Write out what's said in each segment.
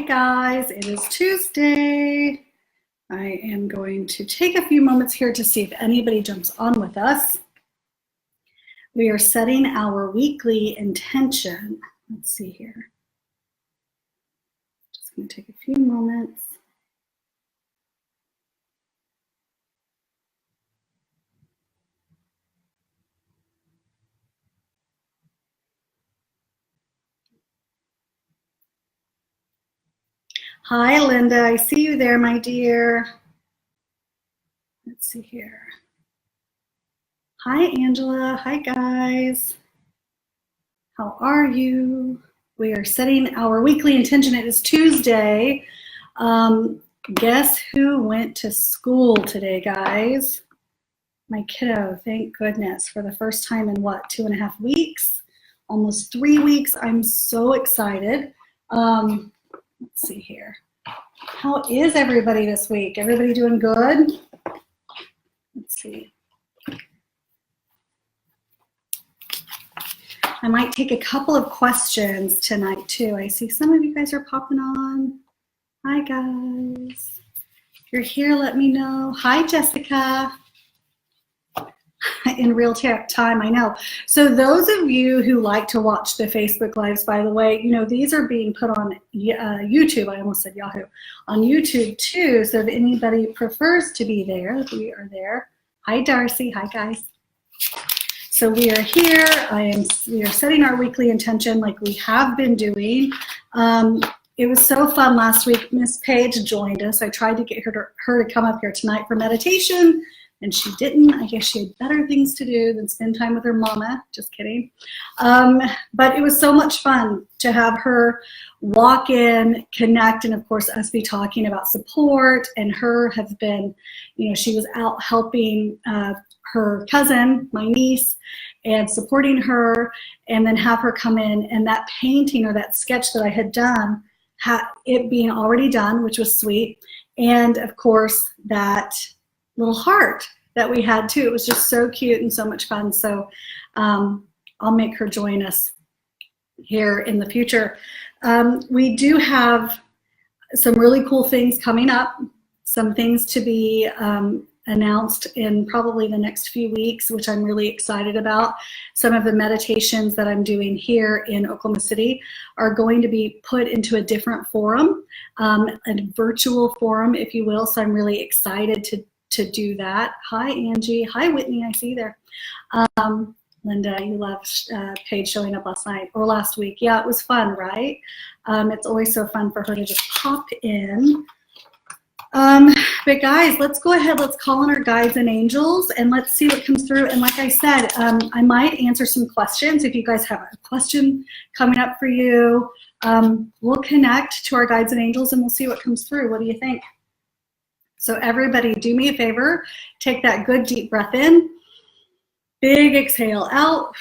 guys, it is Tuesday. I am going to take a few moments here to see if anybody jumps on with us. We are setting our weekly intention. Let's see here. Just going to take a few moments. Hi, Linda. I see you there, my dear. Let's see here. Hi, Angela. Hi, guys. How are you? We are setting our weekly intention. It is Tuesday. Guess who went to school today, guys? My kiddo, thank goodness, for the first time in what, 2.5 weeks? Almost 3 weeks. I'm so excited. Let's see here. How is everybody this week? Everybody doing good? Let's see. I might take a couple of questions tonight too. I see some of you guys are popping on. Hi guys. If you're here, let me know. Hi Jessica. In real time, I know. So those of you who like to watch the Facebook Lives, by the way, you know, these are being put on YouTube. I almost said Yahoo. On YouTube too, so if anybody prefers to be there, we are there. Hi Darcy, hi guys. So we are here. We are setting our weekly intention like we have been doing. It was so fun last week. Miss Paige joined us. I tried to get her to come up here tonight for meditation, and she didn't. I guess she had better things to do than spend time with her mama. Just kidding. But it was so much fun to have her walk in, connect, and of course us be talking about support. And her have been, you know, she was out helping her cousin, my niece, and supporting her, and then have her come in, and that painting or that sketch that I had done, it being already done, which was sweet, and of course that little heart that we had too. It was just so cute and so much fun. So I'll make her join us here in the future. We do have some really cool things coming up, some things to be announced in probably the next few weeks, which I'm really excited about. Some of the meditations that I'm doing here in Oklahoma City are going to be put into a different forum, a virtual forum, if you will. So I'm really excited to do that. Hi, Angie. Hi, Whitney. I see you there. Linda, you loved Paige showing up last week. Yeah, it was fun, right? It's always so fun for her to just pop in. But guys, let's go ahead. Let's call on our guides and angels, and let's see what comes through. And like I said, I might answer some questions. If you guys have a question coming up for you, we'll connect to our guides and angels, and we'll see what comes through. What do you think? So everybody, do me a favor. Take that good deep breath in. Big exhale out.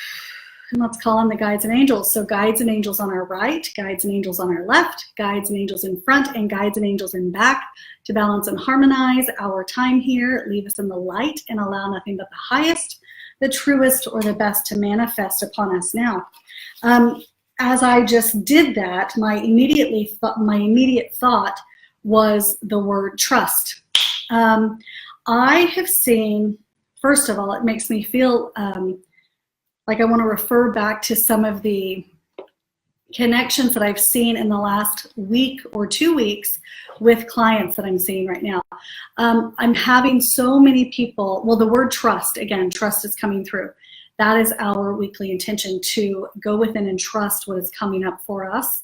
And let's call on the guides and angels. So guides and angels on our right, guides and angels on our left, guides and angels in front, and guides and angels in back to balance and harmonize our time here. Leave us in the light and allow nothing but the highest, the truest, or the best to manifest upon us now. As I just did that, my immediate thought was the word trust. I have seen, first of all, it makes me feel like I want to refer back to some of the connections that I've seen in the last week or 2 weeks with clients that I'm seeing right now. I'm having so many people, well, the word trust, again, trust is coming through. That is our weekly intention, to go within and trust what is coming up for us.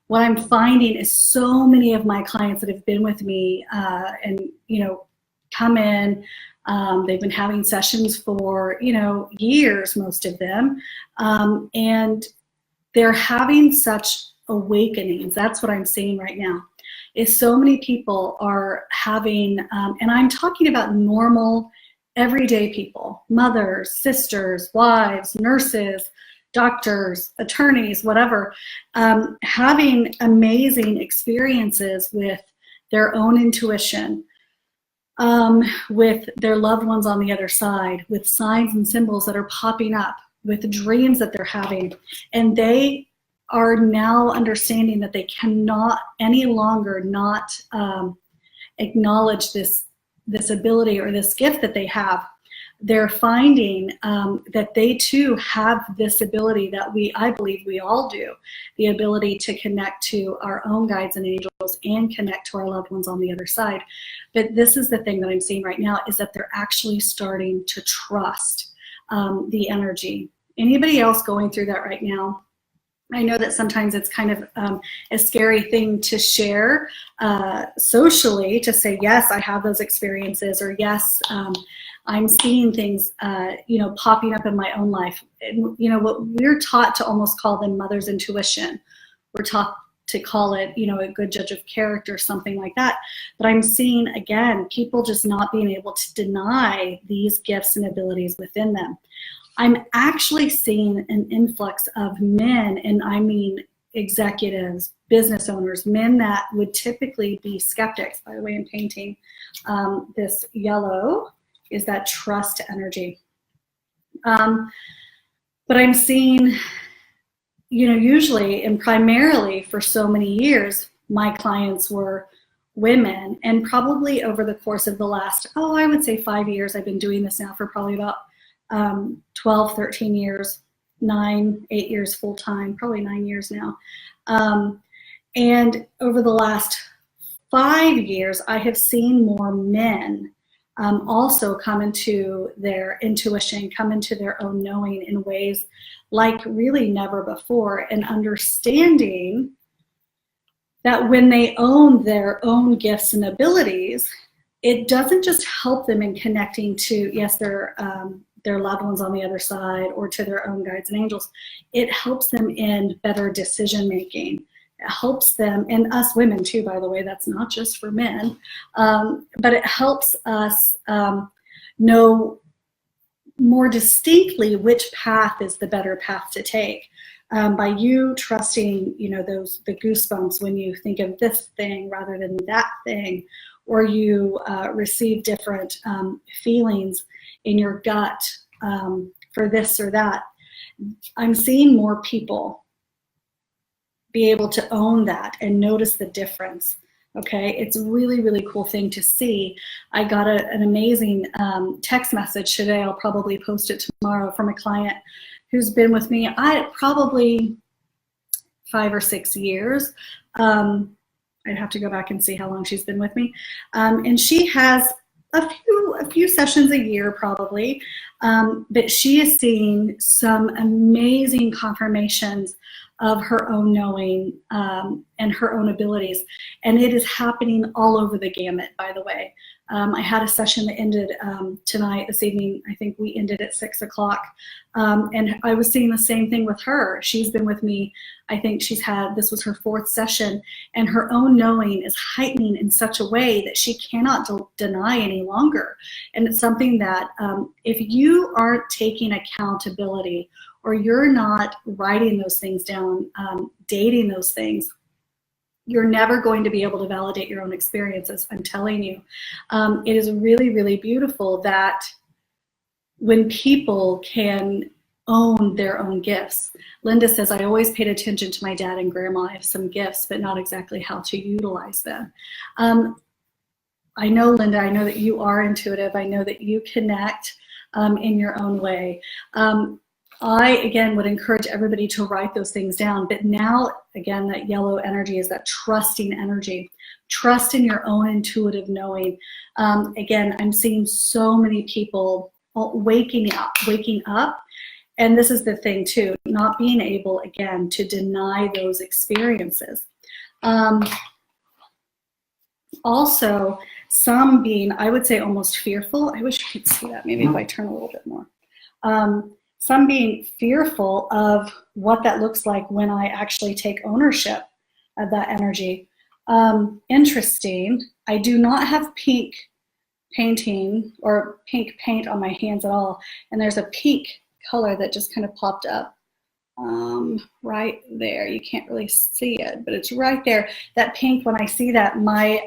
What I'm finding is so many of my clients that have been with me and, you know, come in, they've been having sessions for, you know, years, most of them, and they're having such awakenings. That's what I'm seeing right now, is so many people are having, and I'm talking about normal, everyday people, mothers, sisters, wives, nurses, doctors, attorneys, whatever, having amazing experiences with their own intuition, with their loved ones on the other side, with signs and symbols that are popping up, with dreams that they're having, and they are now understanding that they cannot any longer not acknowledge this ability or this gift that they have. They're finding that they too have this ability that I believe we all do, the ability to connect to our own guides and angels and connect to our loved ones on the other side. But this is the thing that I'm seeing right now, is that they're actually starting to trust the energy. Anybody else going through that right now? I know that sometimes it's kind of a scary thing to share socially, to say, yes, I have those experiences, or yes, I'm seeing things, popping up in my own life. And, what we're taught to almost call them mother's intuition. We're taught to call it, a good judge of character, something like that. But I'm seeing, again, people just not being able to deny these gifts and abilities within them. I'm actually seeing an influx of men, and I mean executives, business owners, men that would typically be skeptics. By the way, in painting, this yellow is that trust energy. But I'm seeing, usually and primarily for so many years, my clients were women, and probably over the course of the last, I would say 5 years, I've been doing this now for probably about 12, 13 years, 8 years full time, probably 9 years now. And over the last 5 years, I have seen more men also come into their intuition, come into their own knowing in ways like really never before, and understanding that when they own their own gifts and abilities, it doesn't just help them in connecting to, yes, their loved ones on the other side, or to their own guides and angels. It helps them in better decision making. It helps them, and us women too, by the way, that's not just for men, but it helps us know more distinctly which path is the better path to take. By you trusting, the goosebumps when you think of this thing rather than that thing, or you receive different feelings in your gut for this or that. I'm seeing more people be able to own that and notice the difference. Okay, it's a really, really cool thing to see. I got an amazing text message today. I'll probably post it tomorrow, from a client who's been with me probably 5 or 6 years. I'd have to go back and see how long she's been with me. And she has a few sessions a year probably, but she is seeing some amazing confirmations of her own knowing and her own abilities. And it is happening all over the gamut, by the way. I had a session that ended this evening. I think we ended at 6 o'clock. And I was seeing the same thing with her. She's been with me, I think this was her 4th session, and her own knowing is heightening in such a way that she cannot deny any longer. And it's something that if you aren't taking accountability, or you're not writing those things down, dating those things, you're never going to be able to validate your own experiences. I'm telling you. It is really, really beautiful that when people can own their own gifts. Linda says, I always paid attention to my dad and grandma. I have some gifts, but not exactly how to utilize them. I know, Linda, I know that you are intuitive. I know that you connect in your own way. I, again, would encourage everybody to write those things down. But now, again, that yellow energy is that trusting energy. Trust in your own intuitive knowing. Again, I'm seeing so many people waking up. And this is the thing, too, not being able, again, to deny those experiences. Also, some being, I would say, almost fearful. I wish you could see that. Maybe if I turn a little bit more. Some being fearful of what that looks like when I actually take ownership of that energy. Interesting. I do not have pink painting or pink paint on my hands at all. And there's a pink color that just kind of popped up right there. You can't really see it, but it's right there. That pink, when I see that, my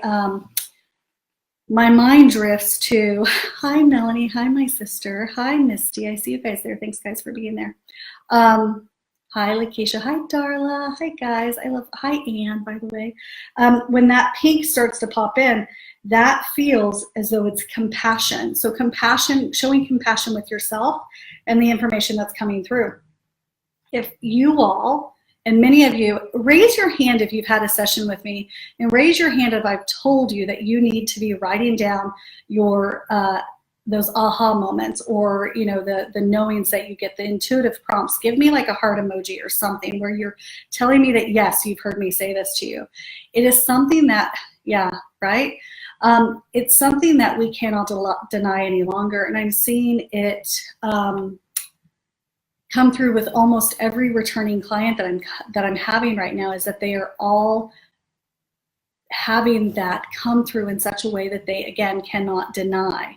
mind drifts to, hi, Melanie. Hi, my sister. Hi, Misty. I see you guys there. Thanks, guys, for being there. Hi, Lakeisha. Hi, Darla. Hi, guys. Hi, Anne, by the way. When that pink starts to pop in, that feels as though it's compassion. So compassion, showing compassion with yourself and the information that's coming through. If you all, and many of you, raise your hand if you've had a session with me, and raise your hand if I've told you that you need to be writing down your those aha moments, or the knowings that you get, the intuitive prompts. Give me like a heart emoji or something where you're telling me that yes, you've heard me say this to you. It is something that, yeah, right? It's something that we cannot deny any longer, and I'm seeing it come through with almost every returning client that I'm having right now, is that they are all having that come through in such a way that they, again, cannot deny.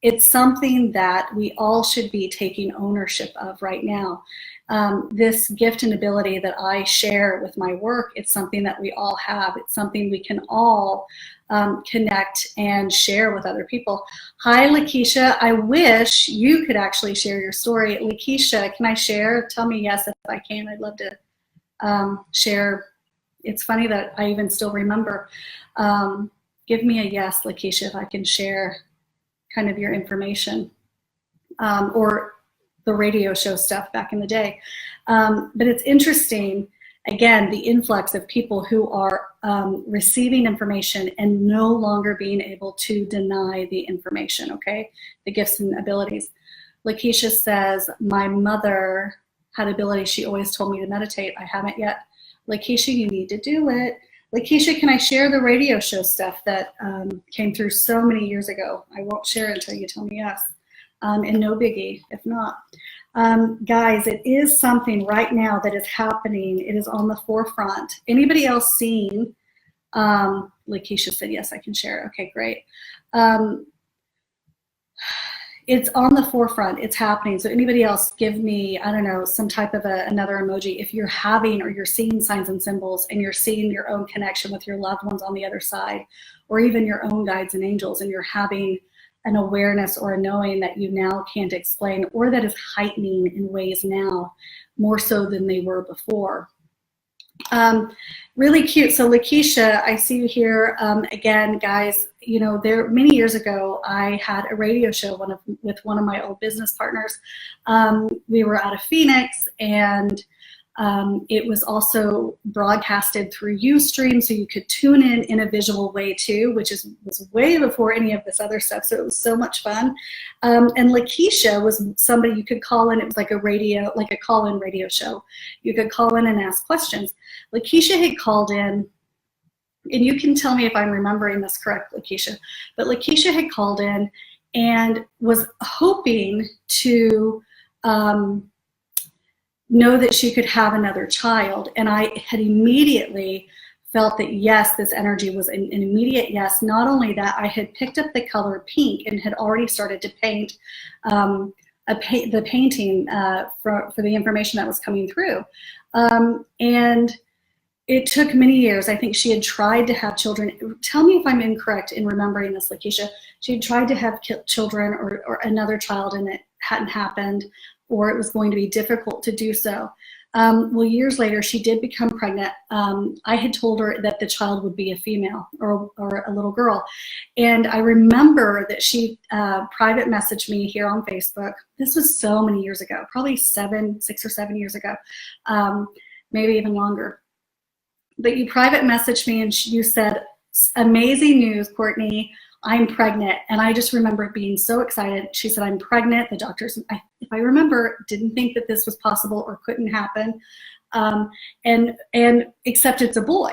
It's something that we all should be taking ownership of right now. This gift and ability that I share with my work, it's something that we all have. It's something we can all connect and share with other people. Hi, Lakeisha. I wish you could actually share your story. Lakeisha, can I share? Tell me yes if I can. I'd love to share. It's funny that I even still remember. Give me a yes, Lakeisha, if I can share kind of your information, or the radio show stuff back in the day. But it's interesting, again, the influx of people who are receiving information and no longer being able to deny the information, okay? The gifts and abilities. Lakeisha says, my mother had ability. She always told me to meditate. I haven't yet. Lakeisha, you need to do it. Lakeisha, can I share the radio show stuff that came through so many years ago? I won't share it until you tell me yes. And no biggie, if not. Guys, it is something right now that is happening. It is on the forefront. Anybody else seen? Lakeisha said, yes, I can share it. Okay, great. It's on the forefront. It's happening. So anybody else, give me, I don't know, some type of another emoji. If you're having, or you're seeing signs and symbols, and you're seeing your own connection with your loved ones on the other side, or even your own guides and angels, and you're having an awareness or a knowing that you now can't explain, or that is heightening in ways now more so than they were before. Really cute. So Lakeisha, I see you here. Again, guys, there many years ago, I had a radio show with one of my old business partners. We were out of Phoenix, and it was also broadcasted through Ustream, so you could tune in a visual way too, which was way before any of this other stuff. So it was so much fun. And Lakeisha was somebody you could call in. It was like a call-in radio show. You could call in and ask questions. Lakeisha had called in, and you can tell me if I'm remembering this correct, Lakeisha, but Lakeisha had called in and was hoping to know that she could have another child. And I had immediately felt that yes, this energy was an immediate yes. Not only that, I had picked up the color pink and had already started to paint the painting for the information that was coming through. And it took many years. I think she had tried to have children. Tell me if I'm incorrect in remembering this, Lakeisha. She had tried to have children or another child, and it hadn't happened, or it was going to be difficult to do so. Well, years later, she did become pregnant. I had told her that the child would be a female or a little girl. And I remember that she private messaged me here on Facebook. This was so many years ago, probably 6 or 7 years ago, maybe even longer. But you private messaged me, and you said, amazing news, Courtney, I'm pregnant. And I just remember being so excited. She said, I'm pregnant. The doctors, if I remember, didn't think that this was possible or couldn't happen. And except it's a boy.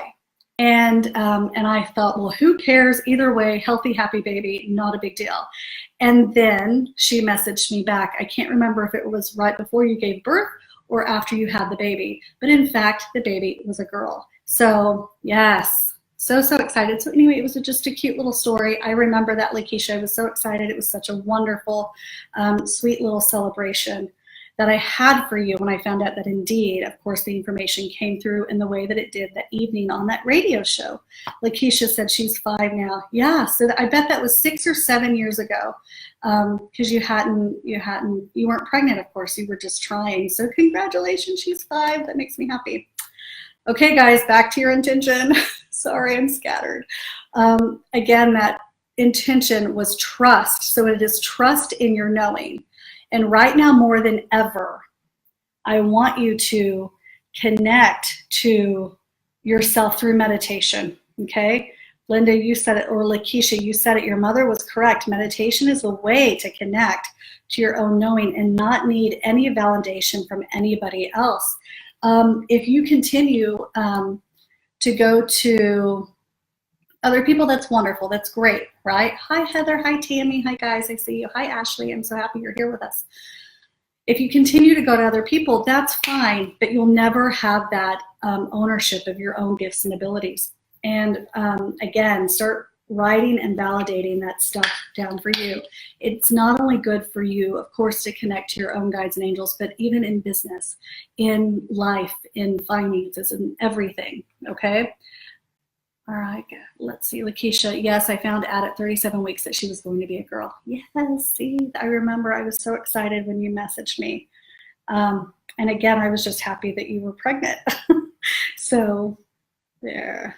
And I thought, well, who cares? Either way, healthy, happy baby, not a big deal. And then she messaged me back. I can't remember if it was right before you gave birth or after you had the baby. But in fact, the baby was a girl. So yes, so excited. So anyway, it was just a cute little story. I remember that, Lakeisha. I was so excited. It was such a wonderful, sweet little celebration. that I had for you when I found out that indeed, of course, the information came through in the way that it did that evening on that radio show. Lakeisha said she's 5 now. Yeah, so I bet that was 6 or 7 years ago, because you weren't pregnant, of course, you were just trying. So congratulations, she's 5. That makes me happy. Okay, guys, back to your intention. Sorry, I'm scattered. Again, that intention was trust. So it is trust in your knowing. And right now, more than ever, I want you to connect to yourself through meditation, okay? Linda, you said it, or Lakeisha, you said it. Your mother was correct. Meditation is a way to connect to your own knowing and not need any validation from anybody else. If you continue to go to other people, that's wonderful. That's great, right? Hi, Heather. Hi, Tammy. Hi, guys. I see you. Hi, Ashley. I'm so happy you're here with us. If you continue to go to other people, that's fine, but you'll never have that ownership of your own gifts and abilities. And again, start writing and validating that stuff down for you. It's not only good for you, of course, to connect to your own guides and angels, but even in business, in life, in finances, in everything, okay? All right, let's see, Lakeisha. Yes, I found out at 37 weeks that she was going to be a girl. Yes, see, I remember I was so excited when you messaged me. And again, I was just happy that you were pregnant. So there.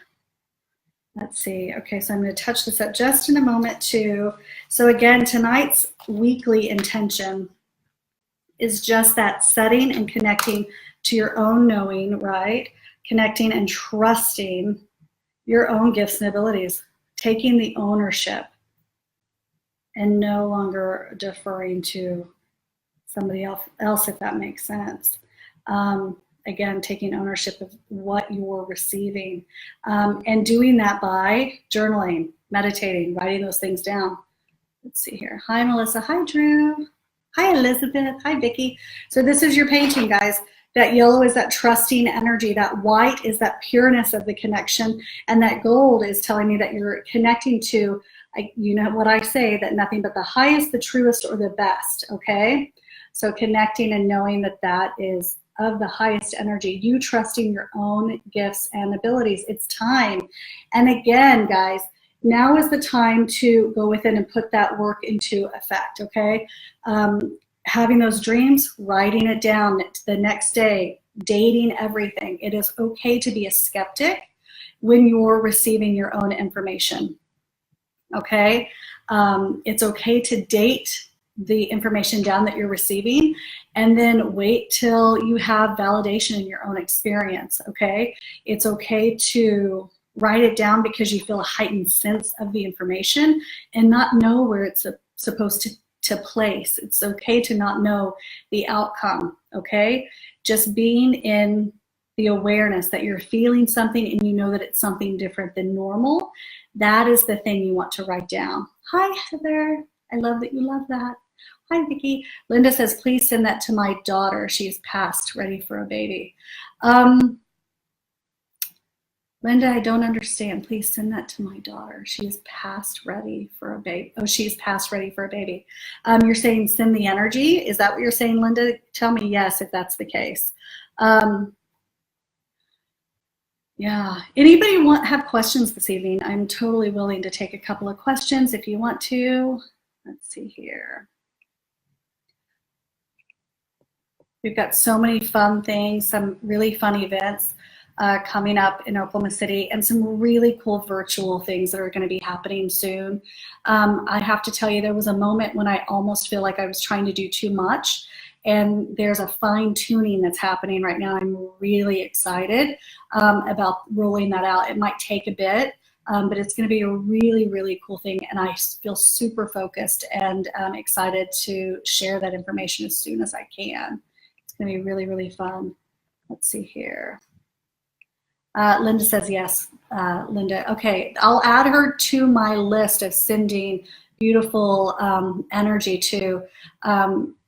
Let's see. Okay, so I'm going to touch this up just in a moment too. So again, tonight's weekly intention is just that setting and connecting to your own knowing, right? Connecting and trusting your own gifts and abilities, taking the ownership and no longer deferring to somebody else, if that makes sense. Again, taking ownership of what you're receiving, and doing that by journaling, meditating, writing those things down. Let's see here. Hi, Melissa. Hi, Drew. Hi, Elizabeth. Hi, Vicki. So this is your painting, guys. That yellow is that trusting energy. That white is that pureness of the connection. And that gold is telling me that you're connecting to, you know what I say, that nothing but the highest, the truest, or the best, okay? So connecting and knowing that that is of the highest energy, you trusting your own gifts and abilities. It's time. And again, guys, now is the time to go within and put that work into effect, okay? Having those dreams, writing it down the next day, dating everything. It is okay to be a skeptic when you're receiving your own information, okay? It's okay to date the information down that you're receiving and then wait till you have validation in your own experience, okay? It's okay to write it down because you feel a heightened sense of the information and not know where it's supposed to place. It's okay to not know the outcome, okay? Just being in the awareness that you're feeling something and you know that it's something different than normal, that is the thing you want to write down. Hi, Heather. I love that you love that. Hi, Vicki. Linda says, please send that to my daughter. She's past, ready for a baby. Linda, I don't understand. Please send that to my daughter. She is past ready for a baby. Oh, she's past ready for a baby. You're saying send the energy. Is that what you're saying, Linda? Tell me yes if that's the case. Yeah. Anybody have questions this evening? I'm totally willing to take a couple of questions if you want to. Let's see here. We've got so many fun things, some really fun events coming up in Oklahoma City, and some really cool virtual things that are going to be happening soon. I have to tell you, there was a moment when I almost feel like I was trying to do too much, and there's a fine tuning that's happening right now. I'm really excited about rolling that out. It might take a bit, but it's going to be a really, really cool thing, and I feel super focused and excited to share that information as soon as I can. It's going to be really, really fun. Let's see here. Linda says yes, Linda. Okay, I'll add her to my list of sending beautiful energy to.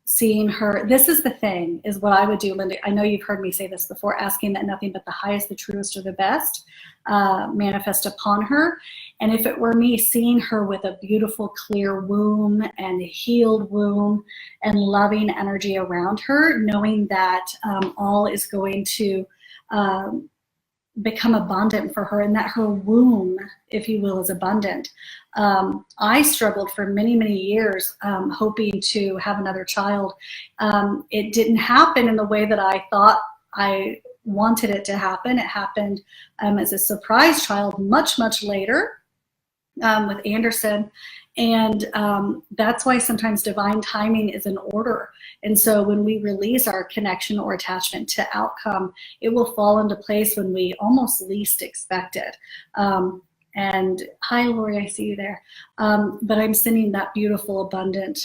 seeing her. This is the thing, is what I would do, Linda. I know you've heard me say this before, asking that nothing but the highest, the truest, or the best manifest upon her. And if it were me, seeing her with a beautiful, clear womb and a healed womb and loving energy around her, knowing that all is going to become abundant for her, and that her womb, if you will, is abundant. I struggled for many, many years hoping to have another child. It didn't happen in the way that I thought I wanted it to happen. It happened as a surprise child much, much later with Anderson. And that's why sometimes divine timing is in order. And so when we release our connection or attachment to outcome, it will fall into place when we almost least expect it. And hi, Lori, I see you there. But I'm sending that beautiful, abundant,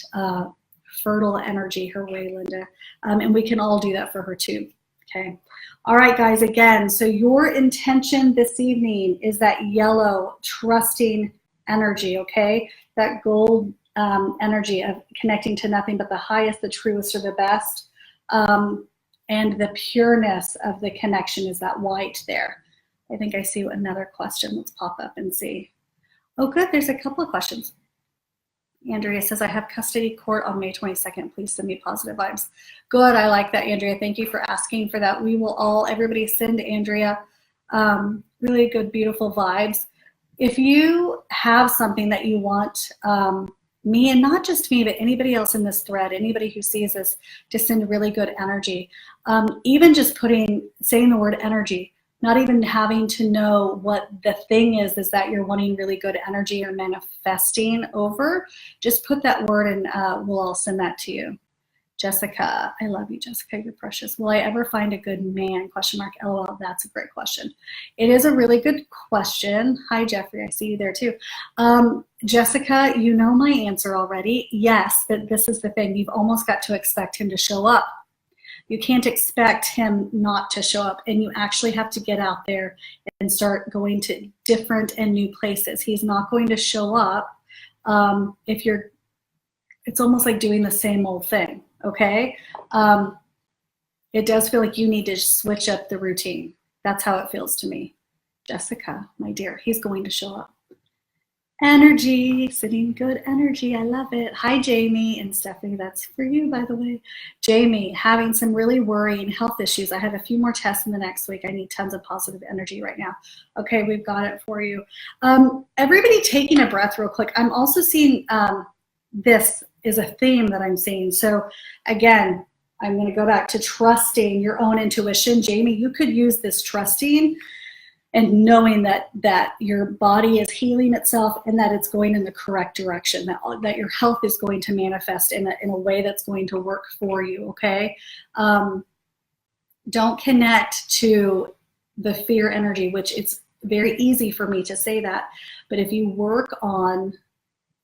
fertile energy her way, Linda. And we can all do that for her too, okay? All right, guys, again, so your intention this evening is that yellow, trusting energy, okay? That gold energy of connecting to nothing but the highest, the truest, or the best. And the pureness of the connection is that white there. I think I see another question. Let's pop up and see. Oh, good. There's a couple of questions. Andrea says, I have custody court on May 22nd. Please send me positive vibes. Good. I like that, Andrea. Thank you for asking for that. We will all, everybody send Andrea really good, beautiful vibes. If you have something that you want me, and not just me, but anybody else in this thread, anybody who sees this, to send really good energy, even just saying the word energy, not even having to know what the thing is that you're wanting really good energy or manifesting over, just put that word and we'll all send that to you. Jessica, I love you, Jessica, you're precious. Will I ever find a good man? Question mark, LOL, that's a great question. It is a really good question. Hi, Jeffrey, I see you there too. Jessica, you know my answer already. Yes, but this is the thing. You've almost got to expect him to show up. You can't expect him not to show up, and you actually have to get out there and start going to different and new places. He's not going to show up if you're, it's almost like doing the same old thing. Okay, it does feel like you need to switch up the routine. That's how it feels to me. Jessica, my dear, he's going to show up. Energy, sending good energy. I love it. Hi, Jamie and Stephanie. That's for you, by the way. Jamie, having some really worrying health issues. I have a few more tests in the next week. I need tons of positive energy right now. Okay, we've got it for you. Everybody taking a breath real quick. I'm also seeing this is a theme that I'm seeing. So again, I'm going to go back to trusting your own intuition. Jamie, you could use this trusting and knowing that your body is healing itself and that it's going in the correct direction, that your health is going to manifest in a way that's going to work for you, okay? Don't connect to the fear energy, which it's very easy for me to say that, but if you work on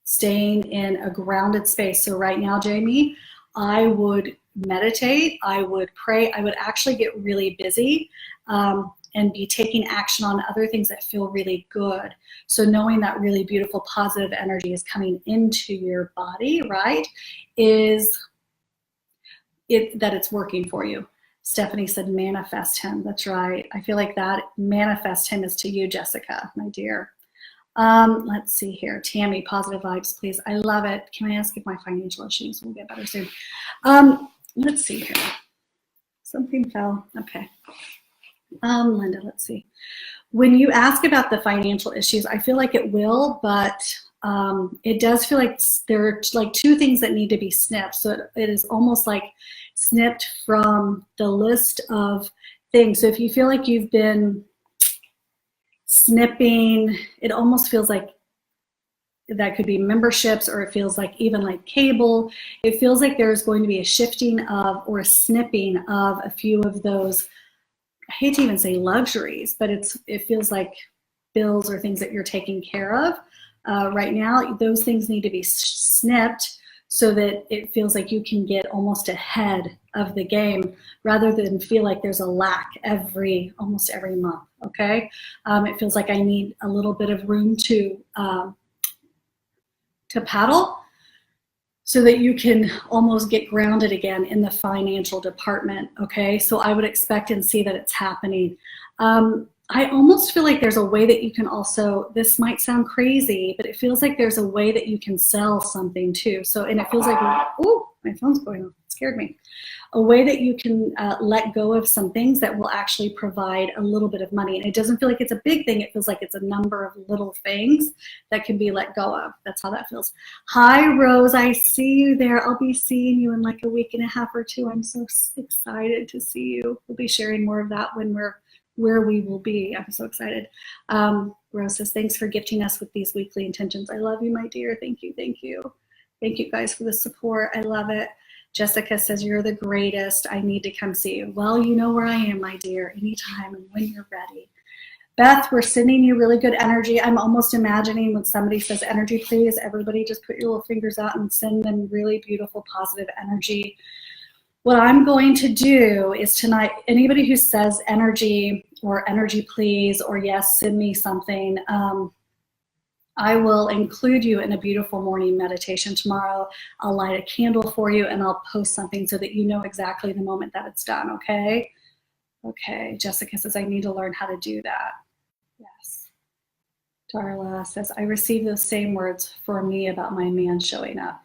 staying in a grounded space. So right now, Jamie, I would meditate, I would pray, I would actually get really busy and be taking action on other things that feel really good. So knowing that really beautiful positive energy is coming into your body, right, is that it's working for you. Stephanie said manifest him. That's right. I feel like that manifest him is to you, Jessica, my dear. Let's see here. Tammy, positive vibes, please. I love it. Can I ask if my financial issues will get better soon? Let's see here. Something fell. Okay. Linda, let's see. When you ask about the financial issues, I feel like it will, but it does feel like there are like two things that need to be snipped. So it is almost like snipped from the list of things. So if you feel like you've been snipping, it almost feels like that could be memberships, or it feels like even like cable. It feels like there's going to be a shifting of or a snipping of a few of those, I hate to even say luxuries, but it feels like bills or things that you're taking care of right now. Those things need to be snipped so that it feels like you can get almost ahead of the game rather than feel like there's a lack almost every month, okay? It feels like I need a little bit of room to paddle. so that you can almost get grounded again in the financial department, okay? So I would expect and see that it's happening. I almost feel like there's a way that you can also, this might sound crazy, but it feels like there's a way that you can sell something too. So, and it feels like, oh, my phone's going off, it scared me. A way that you can let go of some things that will actually provide a little bit of money. And it doesn't feel like it's a big thing. It feels like it's a number of little things that can be let go of. That's how that feels. Hi, Rose. I see you there. I'll be seeing you in like a week and a half or two. I'm so excited to see you. We'll be sharing more of that when we're where we will be. I'm so excited. Rose says, thanks for gifting us with these weekly intentions. I love you, my dear. Thank you. Thank you. Thank you guys for the support. I love it. Jessica says, you're the greatest. I need to come see you. Well, you know where I am, my dear, anytime and when you're ready. Beth, we're sending you really good energy. I'm almost imagining when somebody says energy, please, everybody just put your little fingers out and send them really beautiful, positive energy. What I'm going to do is tonight, anybody who says energy or energy please or yes, send me something, I will include you in a beautiful morning meditation tomorrow. I'll light a candle for you and I'll post something so that you know exactly the moment that it's done, okay? Okay, Jessica says, I need to learn how to do that. Yes. Darla says, I received those same words for me about my man showing up.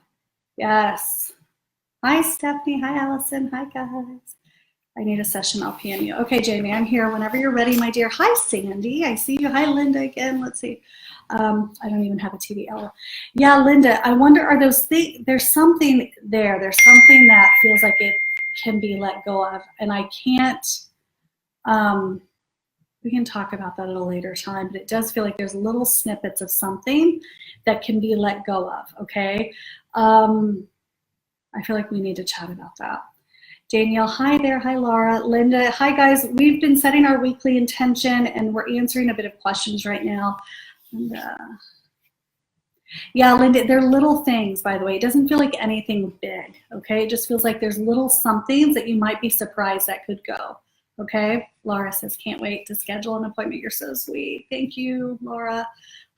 Yes. Hi, Stephanie. Hi, Allison. Hi, guys. I need a session. I'll PM you. Okay, Jamie, I'm here whenever you're ready, my dear. Hi, Sandy. I see you. Hi, Linda again. Let's see. I don't even have a TV. Yeah, Linda, I wonder, are those things, there's something there. There's something that feels like it can be let go of. And I can't, we can talk about that at a later time, but it does feel like there's little snippets of something that can be let go of, okay? I feel like we need to chat about that. Danielle, hi there. Hi, Laura. Linda, hi, guys. We've been setting our weekly intention, and we're answering a bit of questions right now. And, yeah, Linda, they're little things, by the way. It doesn't feel like anything big, okay? It just feels like there's little somethings that you might be surprised that could go, okay? Laura says, can't wait to schedule an appointment. You're so sweet. Thank you, Laura.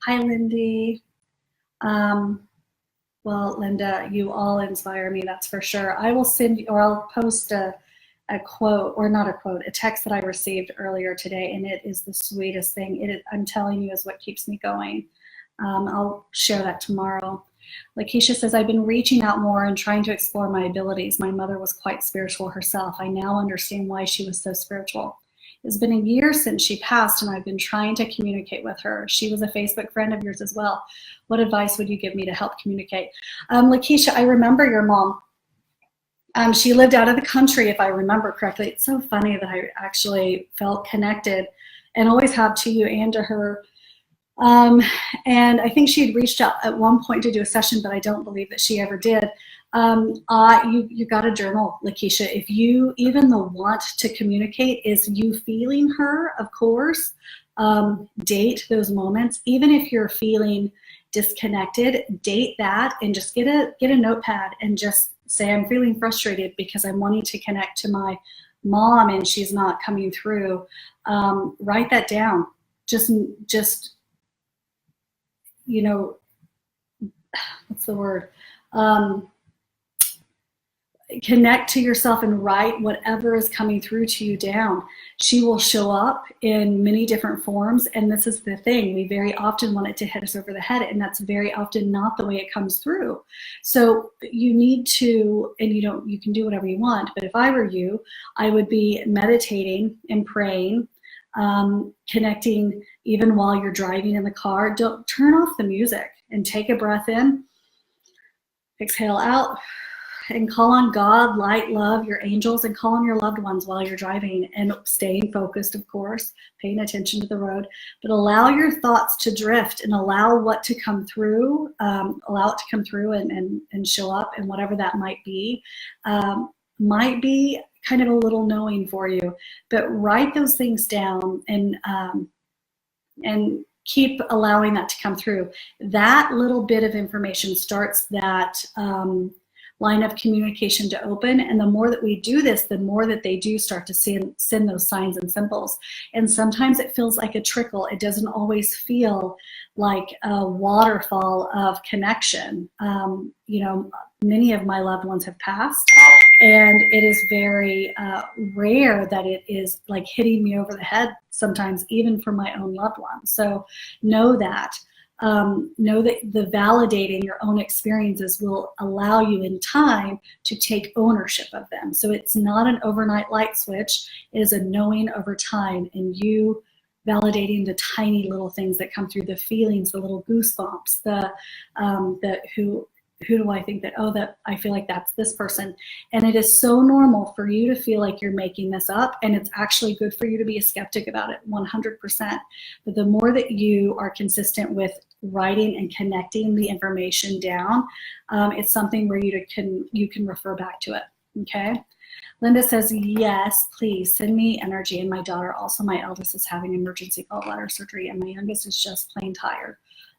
Hi, Lindy. Well, Linda, you all inspire me, that's for sure. I will send you, or I'll post a quote, or not a quote, a text that I received earlier today, and it is the sweetest thing. I'm telling you, is what keeps me going. I'll share that tomorrow. Lakeisha says, I've been reaching out more and trying to explore my abilities. My mother was quite spiritual herself. I now understand why she was so spiritual. It's been a year since she passed, and I've been trying to communicate with her. She was a Facebook friend of yours as well. What advice would you give me to help communicate? Lakeisha, I remember your mom. She lived out of the country, if I remember correctly. It's so funny that I actually felt connected and always have to you and to her. And I think she had reached out at one point to do a session, but I don't believe that she ever did. You got to journal, Lakeisha. If you, even the want to communicate is you feeling her, of course, date those moments. Even if you're feeling disconnected, date that and just get a notepad and just say, I'm feeling frustrated because I'm wanting to connect to my mom and she's not coming through. Write that down. Just, you know, what's the word? Connect to yourself and write whatever is coming through to you down. She will show up in many different forms, and this is the thing. We very often want it to hit us over the head, and that's very often not the way it comes through. So you need to, and you can do whatever you want, but if I were you, I would be meditating and praying, connecting even while you're driving in the car. Don't turn off the music and take a breath in, exhale out, and call on God, light, love, your angels, and call on your loved ones while you're driving, and staying focused, of course, paying attention to the road, but allow your thoughts to drift and allow what to come through, and show up, and whatever that might be kind of a little knowing for you, but write those things down and keep allowing that to come through. That little bit of information starts that line of communication to open, and the more that we do this, the more that they do start to send those signs and symbols. And sometimes it feels like a trickle. It doesn't always feel like a waterfall of connection. many of my loved ones have passed, and it is very rare that it is like hitting me over the head sometimes, even for my own loved ones. So know that the validating your own experiences will allow you in time to take ownership of them. So it's not an overnight light switch. It is a knowing over time, and you validating the tiny little things that come through, the feelings, the little goosebumps, the who do I think that, oh, that I feel like that's this person. And it is so normal for you to feel like you're making this up, and it's actually good for you to be a skeptic about it, 100%. But the more that you are consistent with writing and connecting the information down, it's something where you can refer back to it, okay? Linda says, yes, please send me energy. And my daughter, also my eldest, is having emergency gallbladder surgery, and my youngest is just plain tired.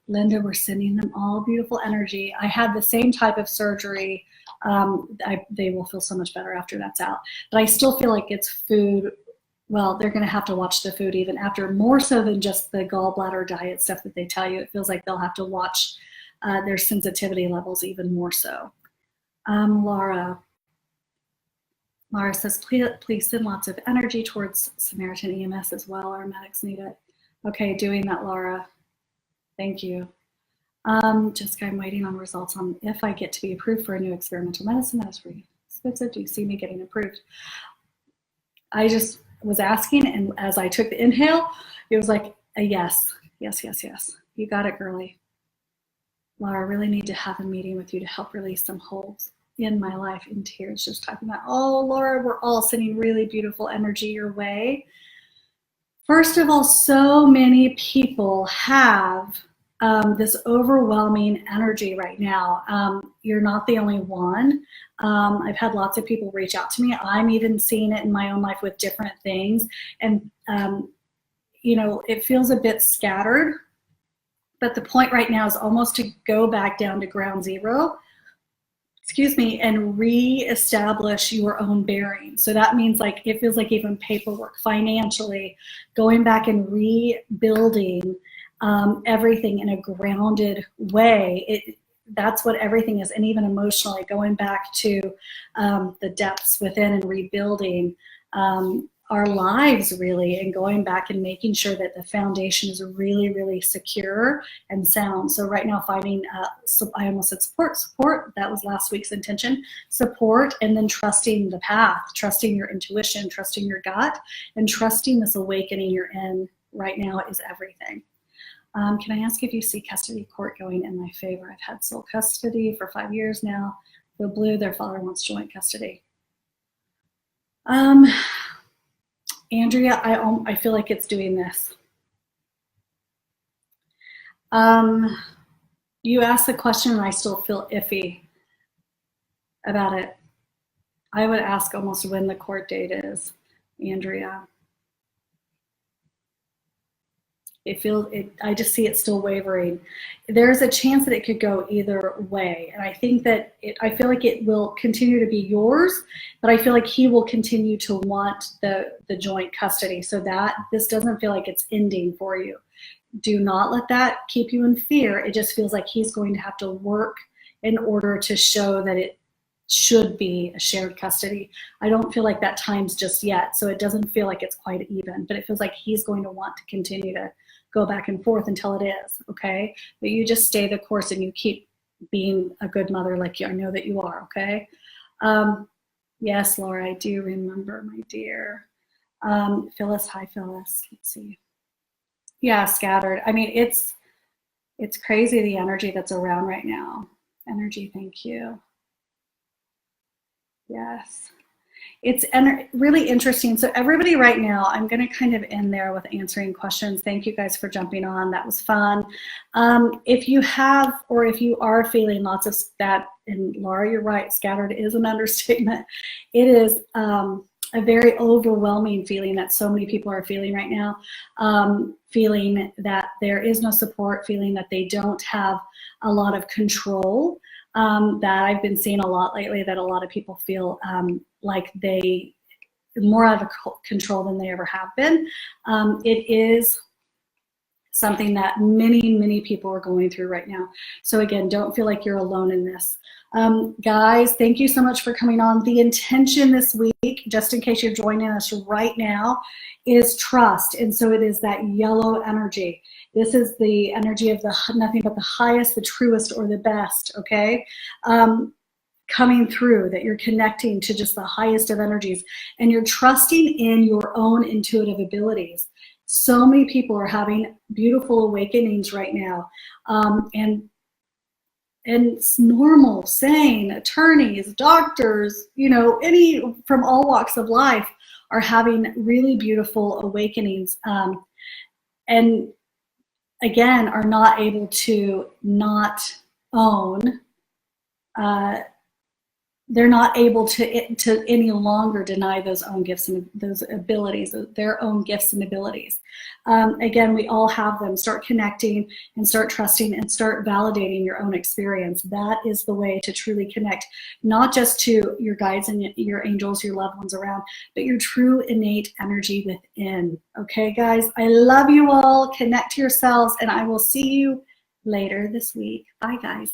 Linda, we're sending them all beautiful energy. I had the same type of surgery. They will feel so much better after that's out. But I still feel like it's food. Well, they're going to have to watch the food even after, more so than just the gallbladder diet stuff that they tell you. It feels like they'll have to watch their sensitivity levels even more so. Laura says, please send lots of energy towards Samaritan EMS as well. Our medics need it. Okay, doing that, Laura. Thank you. Jessica, I'm waiting on results on if I get to be approved for a new experimental medicine. That was for you. Spitza, do you see me getting approved? I just was asking, and as I took the inhale, it was like a yes. Yes, yes, yes. You got it, girly. Laura, I really need to have a meeting with you to help release some holds in my life. In tears, just typing that. Oh, Laura, we're all sending really beautiful energy your way. First of all, so many people have this overwhelming energy right now. You're not the only one. I've had lots of people reach out to me. I'm even seeing it in my own life with different things. And, you know, it feels a bit scattered. But the point right now is almost to go back down to ground zero, and reestablish your own bearing. So that means, like, it feels like even paperwork, financially, going back and rebuilding everything in a grounded way. That's what everything is. And even emotionally, going back to the depths within and rebuilding our lives, really, and going back and making sure that the foundation is really, really secure and sound. So right now, finding, I almost said support, that was last week's intention, support, and then trusting the path, trusting your intuition, trusting your gut, and trusting this awakening you're in right now is everything. Can I ask if you see custody court going in my favor? I've had sole custody for 5 years now. The blue, their father wants joint custody. Andrea, I feel like it's doing this. You asked the question and I still feel iffy about it. I would ask almost when the court date is, Andrea. I just see it still wavering. There's a chance that it could go either way. And I think that I feel like it will continue to be yours, but I feel like he will continue to want the joint custody, so that this doesn't feel like it's ending for you. Do not let that keep you in fear. It just feels like he's going to have to work in order to show that it should be a shared custody. I don't feel like that time's just yet, so it doesn't feel like it's quite even, but it feels like he's going to want to continue to go back and forth until it is, okay? But you just stay the course and you keep being a good mother like I know that you are, okay? Yes, Laura, I do remember, my dear. Phyllis, hi, Phyllis. Let's see. Yeah, scattered. I mean, it's crazy, the energy that's around right now. Energy, thank you. Yes. It's really interesting. So everybody right now, I'm going to kind of end there with answering questions. Thank you guys for jumping on. That was fun. If you have, or if you are feeling lots of that, and Laura, you're right, scattered is an understatement. It is a very overwhelming feeling that so many people are feeling right now, feeling that there is no support, feeling that they don't have a lot of control. That I've been seeing a lot lately, that a lot of people feel like they more out of control than they ever have been. It is something that many people are going through right now. So again, don't feel like you're alone in this. Guys, thank you so much for coming on. The intention this week, just in case you're joining us right now, is trust. And so it is that yellow energy. This is the energy of the nothing but the highest, the truest, or the best, okay? Coming through, that you're connecting to just the highest of energies, and you're trusting in your own intuitive abilities. So many people are having beautiful awakenings right now. And it's normal, sane, attorneys, doctors, you know, any from all walks of life are having really beautiful awakenings. And again, are not able to not own, they're not able to any longer deny those own gifts and those abilities, their own gifts and abilities. Again, we all have them. Start connecting and start trusting and start validating your own experience. That is the way to truly connect, not just to your guides and your angels, your loved ones around, but your true innate energy within. Okay, guys, I love you all. Connect to yourselves, and I will see you later this week. Bye, guys.